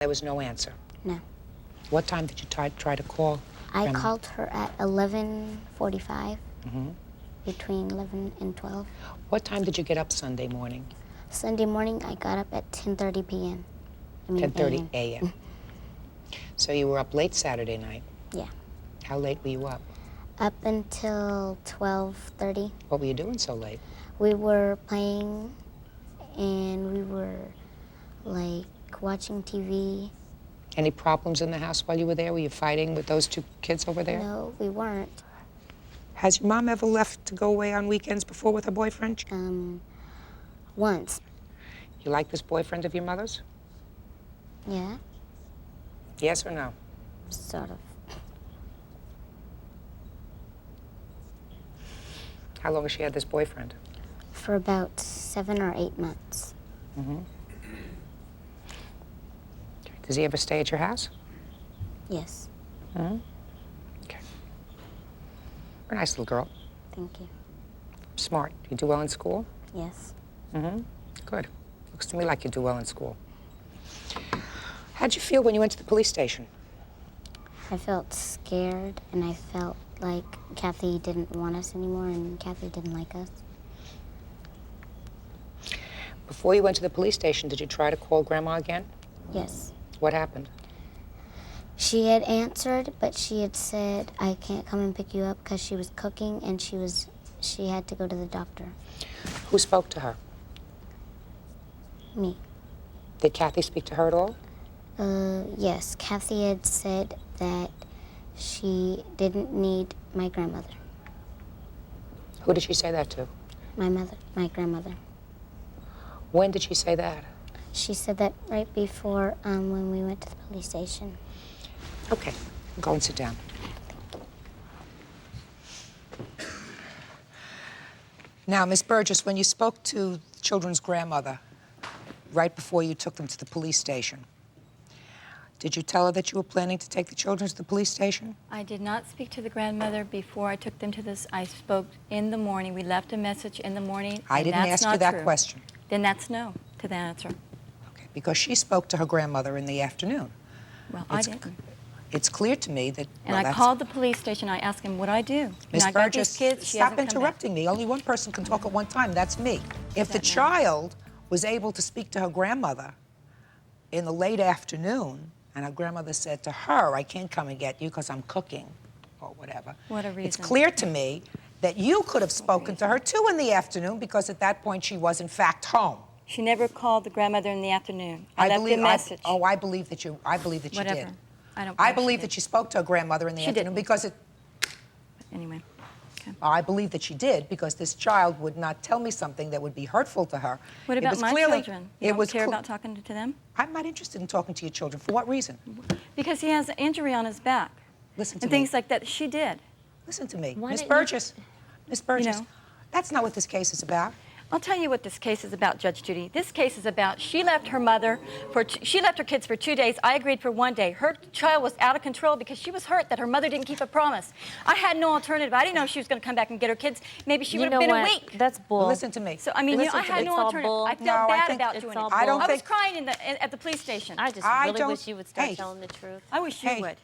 There was no answer. No. What time did you try to call? I called her at 11:45, between 11 and 12. What time did you get up Sunday morning? Sunday morning, I got up at 10:30 p.m. 10:30 a.m. So you were up late Saturday night? Yeah. How late were you up? Up until 12:30. What were you doing so late? We were playing, and we were, like, watching TV. Any problems in the house while you were there? Were you fighting with those two kids over there? No, we weren't. Has your mom ever left to go away on weekends before with her boyfriend? Once. You like this boyfriend of your mother's? Yeah, Yes or no? sort of. How long has she had this boyfriend? For about 7 or 8 months. Does he ever stay at your house? Yes. Okay. You're a nice little girl. Thank you. Smart. You do well in school? Yes. Good. Looks to me like you do well in school. How'd you feel when you went to the police station? I felt scared, and I felt like Cathy didn't want us anymore, and Cathy didn't like us. Before you went to the police station, did you try to call Grandma again? Yes. What happened? She had answered, but she had said, I can't come and pick you up because she was cooking, and she had to go to the doctor. Who spoke to her? Me. Did Cathy speak to her at all? Yes. Cathy had said that she didn't need my grandmother. Who did she say that to? My grandmother. When did she say that? She said that right before when we went to the police station. Okay, go and sit down. Now, Miss Burgess, when you spoke to the children's grandmother right before you took them to the police station, did you tell her that you were planning to take the children to the police station? I did not speak to the grandmother before I took them to this. I spoke in the morning. We left a message in the morning. I didn't ask you that question. Then that's no to the answer. Okay, because she spoke to her grandmother in the afternoon. Well, I didn't. It's clear to me that... And I called the police station. I asked him what I do. Miss And I got Burgess, these kids. She stop hasn't come back. interrupting me. Only one person can talk at one time. That's me. If the child was able to speak to her grandmother in the late afternoon, and her grandmother said to her, I can't come and get you because I'm cooking, or whatever. What a reason. It's clear to me that you could have spoken to her, too, in the afternoon, because at that point she was, in fact, home. She never called the grandmother in the afternoon. I left a message. I believe that you did. Whatever. I believe that she spoke to her grandmother in the afternoon because it... Anyway. Okay. I believe that she did because this child would not tell me something that would be hurtful to her. What about my children? You don't care about talking to them? I'm not interested in talking to your children. For what reason? Because he has an injury on his back. Listen to and me. things like that. She did. Listen to me. Why Miss didn't you- Burgess, Miss Burgess, You know. that's not what this case is about. I'll tell you what this case is about, Judge Judy. This case is about she left her kids for 2 days. I agreed for 1 day. Her child was out of control because she was hurt that her mother didn't keep a promise. I had no alternative. I didn't know she was going to come back and get her kids. Maybe she would have been a week. That's bull. Listen to me. So I mean, I had no alternative. I felt bad about doing it. I was crying at the police station. I just really wish you would start telling the truth. I wish you would.